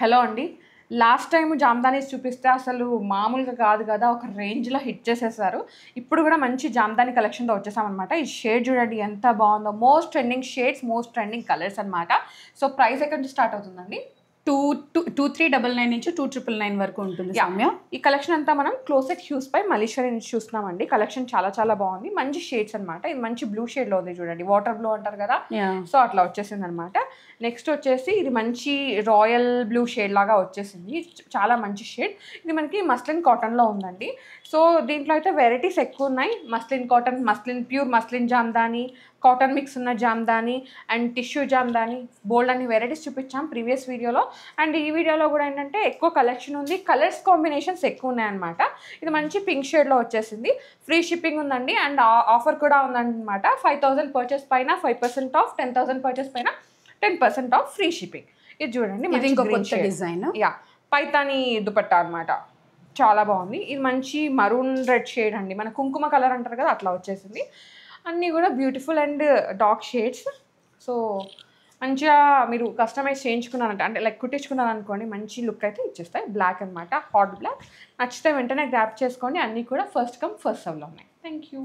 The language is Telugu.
హలో అండి. లాస్ట్ టైమ్ జామదానీస్ చూపిస్తే అసలు మామూలుగా కాదు కదా! ఒక రేంజ్‌లో హిట్ చేసేసారు. ఇప్పుడు కూడా మంచి జామదాని కలెక్షన్‌తో వచ్చేసామనమాట. ఈ షేడ్ చూడండి ఎంత బావుందో. Most trending shades, most trending colours అనమాట. సో, ప్రైస్ ఎక్కడి నుంచి స్టార్ట్ అవుతుందండి? 2399 నుంచి 2999 వరకు ఉంటుంది సౌమ్య. ఈ కలెక్షన్ అంతా మనం క్లోసెట్ హ్యూస్ పై మలేషియా నుంచి చూస్తున్నామండి. కలెక్షన్ చాలా చాలా బాగుంది. మంచి షేడ్స్ అనమాట. ఇది మంచి బ్లూ షేడ్‌లో ఉంది చూడండి. వాటర్ బ్లూ అంటారు కదా! సో, అట్లా వచ్చేసిందనమాట. నెక్స్ట్ వచ్చేసి ఇది మంచి రాయల్ బ్లూ షేడ్ లాగా వచ్చేసింది. చాలా మంచి షేడ్. ఇది మనకి మస్లిన్ కాటన్‌లో ఉందండి. సో, దీంట్లో అయితే వెరైటీస్ ఎక్కువ ఉన్నాయి. Muslin cotton, muslin pure muslin Jamdani, cotton mix ఉన్న జామదాని అండ్ టిష్యూ జామదాని బోల్డ్ అన్ని వెరైటీస్ చూపించాం ప్రీవియస్ వీడియోలో. అండ్ ఈ వీడియోలో కూడా ఏంటంటే ఎక్కువ కలెక్షన్ ఉంది. కలర్స్ కాంబినేషన్స్ ఎక్కువ ఉన్నాయన్నమాట. ఇది మంచి పింక్ షేడ్లో వచ్చేసింది. ఫ్రీ షిప్పింగ్ ఉందండి అండ్ ఆఫర్ కూడా ఉందన్నమాట. 5000 పర్చేస్ పైన 5% ఆఫ్, 10,000 పర్చేస్ పైన 10% ఆఫ్ ఫ్రీ షిప్పింగ్. ఇది చూడండి ఇది ఇంకో కొత్త డిజైన్. పైతాని దుపట్టా అనమాట. చాలా బాగుంది. ఇది మంచి మరూన్ రెడ్ షేడ్ అండి. మన కుంకుమ కలర్ అంటారు కదా, అట్లా వచ్చేసింది. అన్నీ కూడా beautiful and dark shades. So, మంచిగా మీరు కస్టమైజ్ చేయించుకున్నారంటే అంటే లైక్ కుట్టించుకున్నారనుకోండి మంచి లుక్ అయితే ఇచ్చేస్తాయి. బ్లాక్ అనమాట, హాట్ బ్లాక్. నచ్చితే వెంటనే గ్రాప్ చేసుకోండి. అన్నీ కూడా ఫస్ట్ కమ్ ఫస్ట్ సర్వ్లో ఉన్నాయి. Thank you.